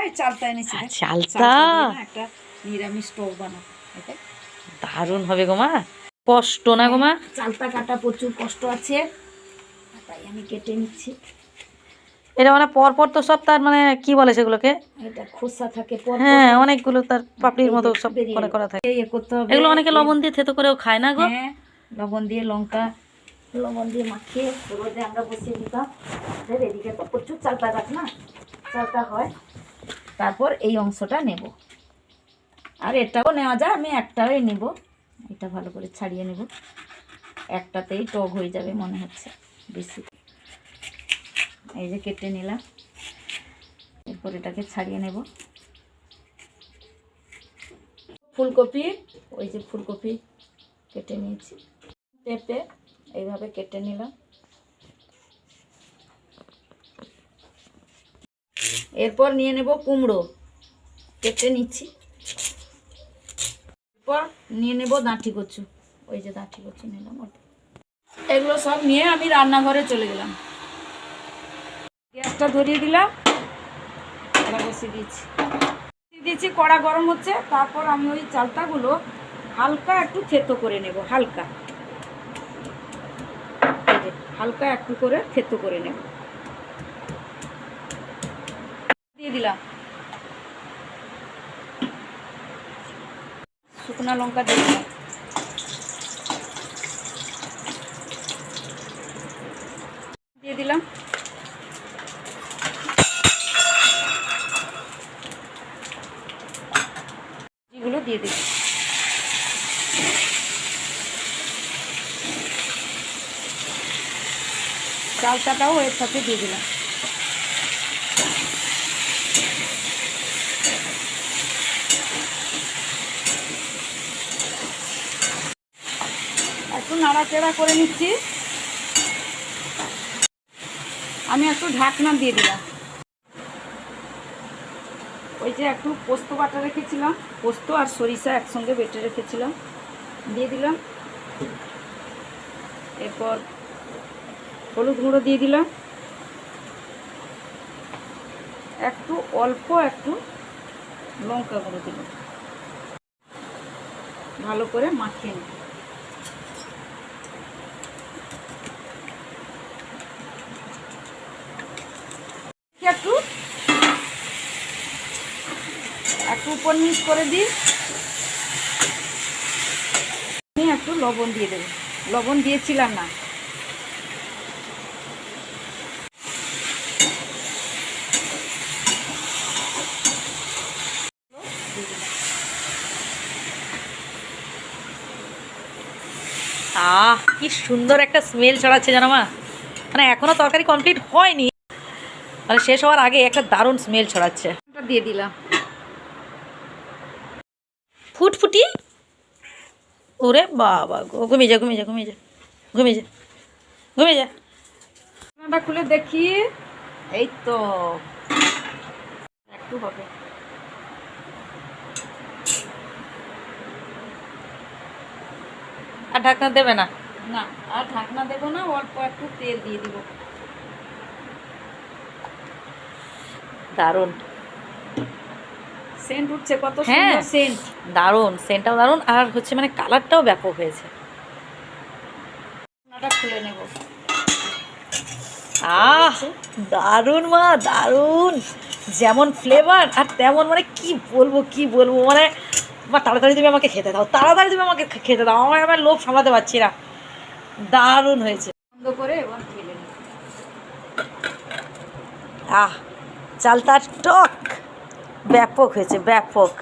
এই চালতা এনেছি, চালতা একটা নিরামিষ টক বানাবো। দারুণ হবে গো মা, কষ্ট না গো মা? চালতা কাটা প্রচুর কষ্ট আছে, তাই আমি কেটে নিচ্ছি। এটা মানে পরপর তো সব তার মানে কি বলে সেগুলোকে, এটা খোসা থাকে, হ্যাঁ অনেকগুলো তার পাপড়ির মতো সব করে করা থাকে। করতে হবে। এগুলো অনেকে লবণ দিয়ে থেতো করেও খায় না গো? হ্যাঁ, লবণ দিয়ে লবণ দিয়ে মাখিয়ে রোদে আমরা বসিয়ে দিতাম। এদিকে তো প্রচুর চালতা গাছ না, চালতা হয়। তারপর এই অংশটা নেব, আর এটাও নেওয়া যায়, আমি একটাই নেব। এটা ভালো করে ছাড়িয়ে নেব, একটাতেই টক হয়ে যাবে মনে হচ্ছে বেশি। এই যে কেটে নিলাম, এরপর এটাকে ছাড়িয়ে নেব। ফুলকপি, ওই যে ফুলকপি কেটে নিয়েছি, পেঁপে এইভাবে কেটে নিলাম। এরপর নিয়ে নেব কুমড়ো, কেটে নিচ্ছি। এরপর নিয়ে নেব দাঁটি কচু, ওই যে দাঁটি কচু নিলাম। এগুলো সব নিয়ে আমি রান্নাঘরে চলে গেলাম, গ্যাসটা ধরিয়ে দিলাম, কড়া বসিয়ে দিয়েছি, কড়া গরম হচ্ছে। তারপর আমি ওই চালতাগুলো হালকা একটু থেতো করে নেব, হালকা হালকা একটু করে থেতো করে নেব। দিয়ে দিলাম শুকনো লঙ্কা, দিয়ে দিলাম এগুলো দিয়ে দিলাম। চালতাটাও এর সাথে দিয়ে দিলাম। একটু নাড়াচাড়া করে নিচ্ছি, আমি একটু ঢাকনা দিয়ে দিলাম। ওই যে একটু পোস্ত বাটা রেখেছিলাম, পোস্ত আর সরিষা একসঙ্গে বেটে রেখেছিলাম, দিয়ে দিলাম। এরপর হলুদ গুঁড়ো দিয়ে দিলাম, একটু অল্প একটু লঙ্কা গুঁড়ো দিলাম, ভালো করে মাখিয়ে নিই। একটু উপর নিচ করে দিই, আমি একটু লবণ দিয়ে দেবো, লবণ দিয়েছিলাম না। কি সুন্দর একটা স্মেল ছড়াচ্ছে জানো মা, মানে এখনো তরকারি কমপ্লিট হয়নি, মানে শেষ হওয়ার আগে একটা দারুণ স্মেল ছড়াচ্ছে। দিয়ে দিলাম ফুটফুটি, ওরে বাবা গো, ঘুমিয়ে যা ঘুমিয়ে যা ঘুমিয়ে যা ঘুমিয়ে যা ঘুমিয়ে যা। ঢাকনাটা খুলে দেখি, এই তো একটু হবে। আর ঢাকনা দেবে না? না, আর ঢাকনা দেবো না, অল্প একটু তেল দিয়ে দিব। দারুণ সেন্ট উঠছে, কত হ্যাঁ সুন্দর সেন্ট, দারুণ, সেন্টটাও দারুণ, আর হচ্ছে মানে কালারটাও ব্যাপক হয়েছে। ঢাকনাটা খুলে নেব। দারুণ মা দারুণ, যেমন ফ্লেভার আর তেমন মানে কি বলবো মানে, মা তাড়াতাড়ি তুমি আমাকে খেতে দাও, তাড়াতাড়ি তুমি আমাকে খেতে দাও, আমার লোভ সামলাতে পারছি না। দারুণ হয়েছে, বন্ধ করে এবার ঢেলে নিই। চালতার টক ব্যাপক হয়েছে, ব্যাপক।